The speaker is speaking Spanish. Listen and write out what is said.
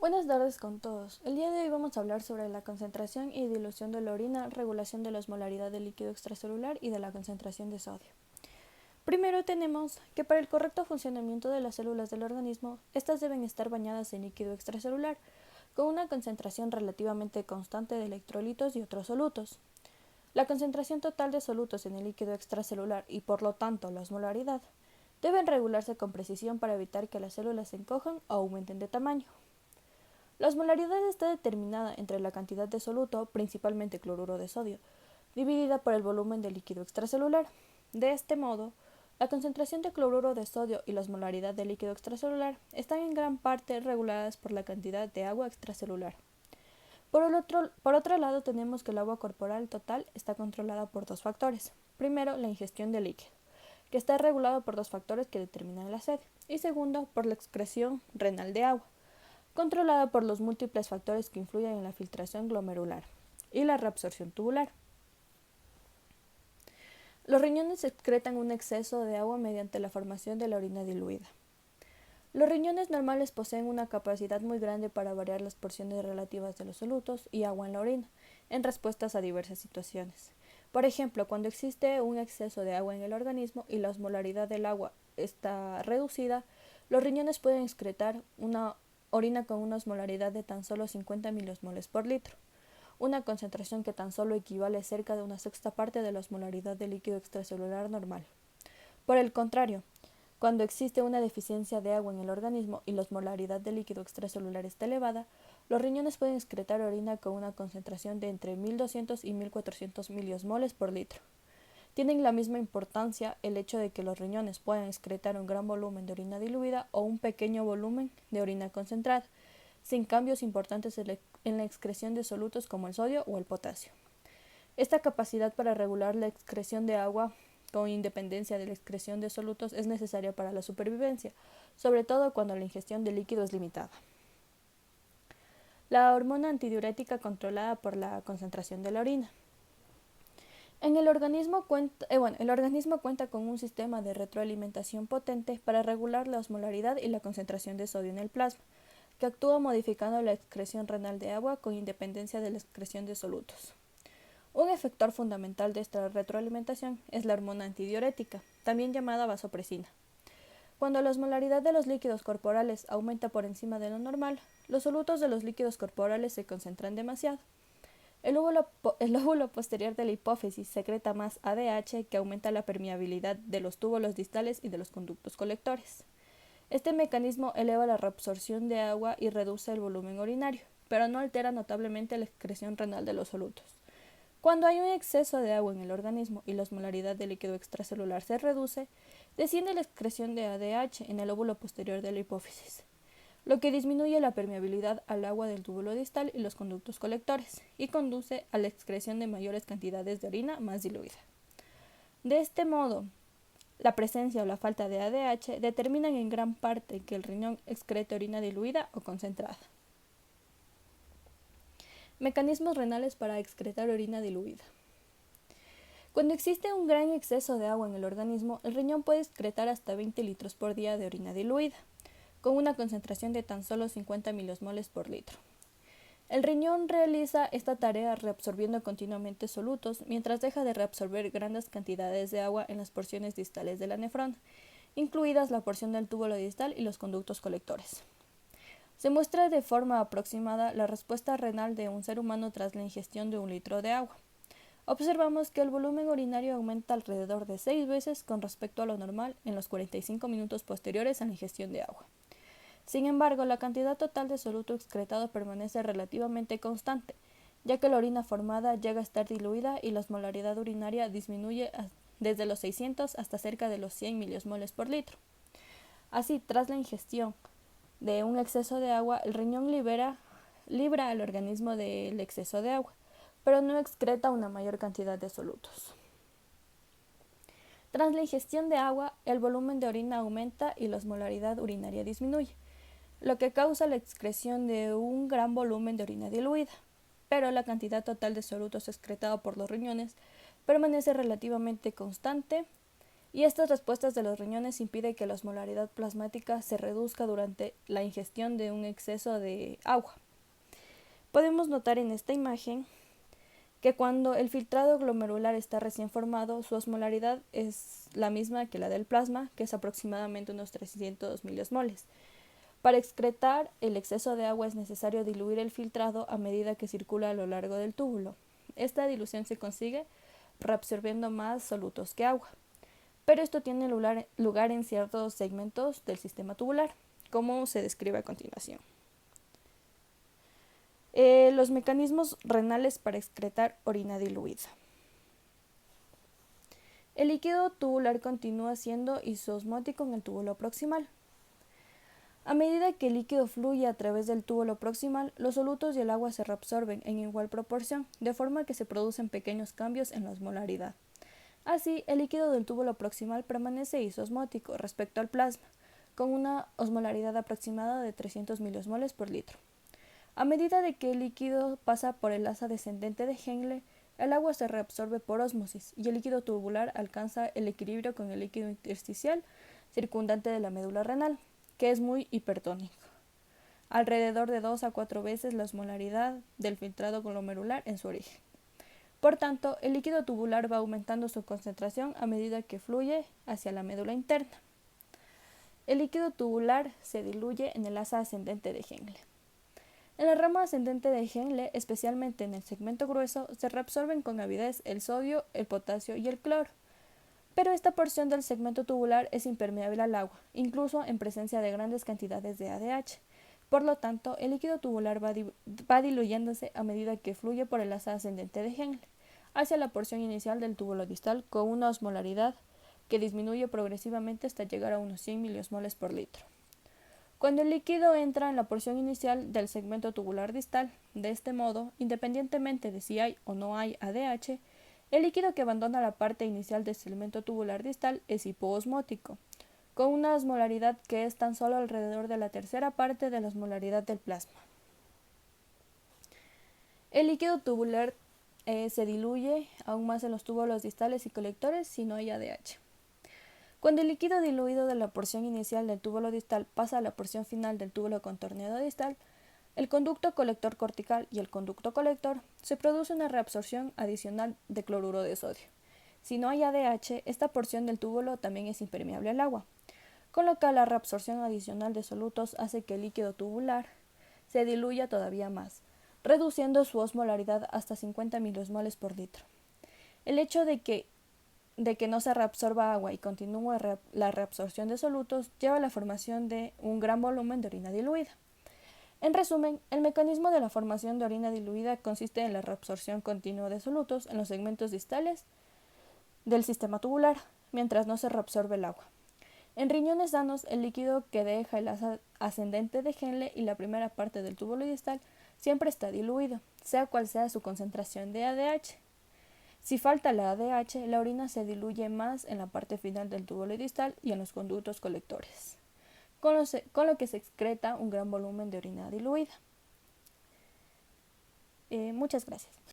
Buenas tardes con todos. El día de hoy vamos a hablar sobre la concentración y dilución de la orina, regulación de la osmolaridad del líquido extracelular y de la concentración de sodio. Primero tenemos que para el correcto funcionamiento de las células del organismo, estas deben estar bañadas en líquido extracelular, con una concentración relativamente constante de electrolitos y otros solutos. La concentración total de solutos en el líquido extracelular y por lo tanto la osmolaridad deben regularse con precisión para evitar que las células se encojan o aumenten de tamaño. La osmolaridad está determinada entre la cantidad de soluto, principalmente cloruro de sodio, dividida por el volumen del líquido extracelular. De este modo, la concentración de cloruro de sodio y la osmolaridad del líquido extracelular están en gran parte reguladas por la cantidad de agua extracelular. Por otro lado, tenemos que el agua corporal total está controlada por dos factores. Primero, la ingestión de líquido, que está regulado por dos factores que determinan la sed, y segundo, por la excreción renal de agua, controlada por los múltiples factores que influyen en la filtración glomerular y la reabsorción tubular. Los riñones excretan un exceso de agua mediante la formación de la orina diluida. Los riñones normales poseen una capacidad muy grande para variar las porciones relativas de los solutos y agua en la orina, en respuestas a diversas situaciones. Por ejemplo, cuando existe un exceso de agua en el organismo y la osmolaridad del agua está reducida, los riñones pueden excretar una orina con una osmolaridad de tan solo 50 miliosmoles por litro, una concentración que tan solo equivale a cerca de una sexta parte de la osmolaridad del líquido extracelular normal. Por el contrario, cuando existe una deficiencia de agua en el organismo y la osmolaridad del líquido extracelular está elevada, los riñones pueden excretar orina con una concentración de entre 1200 y 1400 miliosmoles por litro. Tienen la misma importancia el hecho de que los riñones puedan excretar un gran volumen de orina diluida o un pequeño volumen de orina concentrada, sin cambios importantes en la excreción de solutos como el sodio o el potasio. Esta capacidad para regular la excreción de agua con independencia de la excreción de solutos es necesaria para la supervivencia, sobre todo cuando la ingestión de líquido es limitada. La hormona antidiurética controlada por la concentración de la orina. El organismo cuenta con un sistema de retroalimentación potente para regular la osmolaridad y la concentración de sodio en el plasma, que actúa modificando la excreción renal de agua con independencia de la excreción de solutos. Un efector fundamental de esta retroalimentación es la hormona antidiurética, también llamada vasopresina. Cuando la osmolaridad de los líquidos corporales aumenta por encima de lo normal, los solutos de los líquidos corporales se concentran demasiado. El lóbulo posterior de la hipófisis secreta más ADH, que aumenta la permeabilidad de los túbulos distales y de los conductos colectores. Este mecanismo eleva la reabsorción de agua y reduce el volumen urinario, pero no altera notablemente la excreción renal de los solutos. Cuando hay un exceso de agua en el organismo y la osmolaridad del líquido extracelular se reduce, desciende la excreción de ADH en el lóbulo posterior de la hipófisis, lo que disminuye la permeabilidad al agua del túbulo distal y los conductos colectores, y conduce a la excreción de mayores cantidades de orina más diluida. De este modo, la presencia o la falta de ADH determinan en gran parte que el riñón excrete orina diluida o concentrada. Mecanismos renales para excretar orina diluida. Cuando existe un gran exceso de agua en el organismo, el riñón puede excretar hasta 20 litros por día de orina diluida, con una concentración de tan solo 50 miliosmoles por litro. El riñón realiza esta tarea reabsorbiendo continuamente solutos, mientras deja de reabsorber grandes cantidades de agua en las porciones distales de la nefrona, incluidas la porción del túbulo distal y los conductos colectores. Se muestra de forma aproximada la respuesta renal de un ser humano tras la ingestión de 1 litro de agua. Observamos que el volumen urinario aumenta alrededor de 6 veces con respecto a lo normal en los 45 minutos posteriores a la ingestión de agua. Sin embargo, la cantidad total de soluto excretado permanece relativamente constante, ya que la orina formada llega a estar diluida y la osmolaridad urinaria disminuye desde los 600 hasta cerca de los 100 miliosmoles por litro. Así, tras la ingestión de un exceso de agua, el riñón libra al organismo del exceso de agua, pero no excreta una mayor cantidad de solutos. Tras la ingestión de agua, el volumen de orina aumenta y la osmolaridad urinaria disminuye, lo que causa la excreción de un gran volumen de orina diluida, pero la cantidad total de solutos excretado por los riñones permanece relativamente constante y estas respuestas de los riñones impiden que la osmolaridad plasmática se reduzca durante la ingestión de un exceso de agua. Podemos notar en esta imagen que cuando el filtrado glomerular está recién formado, su osmolaridad es la misma que la del plasma, que es aproximadamente unos 300 miliosmoles. Para excretar el exceso de agua es necesario diluir el filtrado a medida que circula a lo largo del túbulo. Esta dilución se consigue reabsorbiendo más solutos que agua, pero esto tiene lugar en ciertos segmentos del sistema tubular, como se describe a continuación. Los mecanismos renales para excretar orina diluida. El líquido tubular continúa siendo isosmótico en el túbulo proximal. A medida que el líquido fluye a través del túbulo proximal, los solutos y el agua se reabsorben en igual proporción, de forma que se producen pequeños cambios en la osmolaridad. Así, el líquido del túbulo proximal permanece isosmótico respecto al plasma, con una osmolaridad aproximada de 300 miliosmoles por litro. A medida de que el líquido pasa por el asa descendente de Henle, el agua se reabsorbe por ósmosis y el líquido tubular alcanza el equilibrio con el líquido intersticial circundante de la médula renal, que es muy hipertónico, alrededor de 2 a 4 veces la osmolaridad del filtrado glomerular en su origen. Por tanto, el líquido tubular va aumentando su concentración a medida que fluye hacia la médula interna. El líquido tubular se diluye en el asa ascendente de Henle. En la rama ascendente de Henle, especialmente en el segmento grueso, se reabsorben con avidez el sodio, el potasio y el cloro. Pero esta porción del segmento tubular es impermeable al agua, incluso en presencia de grandes cantidades de ADH. Por lo tanto, el líquido tubular va diluyéndose a medida que fluye por el asa ascendente de Henle hacia la porción inicial del túbulo distal con una osmolaridad que disminuye progresivamente hasta llegar a unos 100 miliosmoles por litro. Cuando el líquido entra en la porción inicial del segmento tubular distal, de este modo, independientemente de si hay o no hay ADH, el líquido que abandona la parte inicial del segmento tubular distal es hipoosmótico, con una osmolaridad que es tan solo alrededor de la tercera parte de la osmolaridad del plasma. El líquido tubular se diluye aún más en los túbulos distales y colectores si no hay ADH. Cuando el líquido diluido de la porción inicial del túbulo distal pasa a la porción final del túbulo contorneado distal, el conducto colector cortical y el conducto colector, se produce una reabsorción adicional de cloruro de sodio. Si no hay ADH, esta porción del túbulo también es impermeable al agua, con lo que la reabsorción adicional de solutos hace que el líquido tubular se diluya todavía más, reduciendo su osmolaridad hasta 50 miliosmoles por litro. El hecho de que no se reabsorba agua y continúe la reabsorción de solutos lleva a la formación de un gran volumen de orina diluida. En resumen, el mecanismo de la formación de orina diluida consiste en la reabsorción continua de solutos en los segmentos distales del sistema tubular, mientras no se reabsorbe el agua. En riñones sanos, el líquido que deja el asa ascendente de Henle y la primera parte del túbulo distal siempre está diluido, sea cual sea su concentración de ADH. Si falta la ADH, la orina se diluye más en la parte final del túbulo distal y en los conductos colectores, con lo que se excreta un gran volumen de orina diluida. Muchas gracias.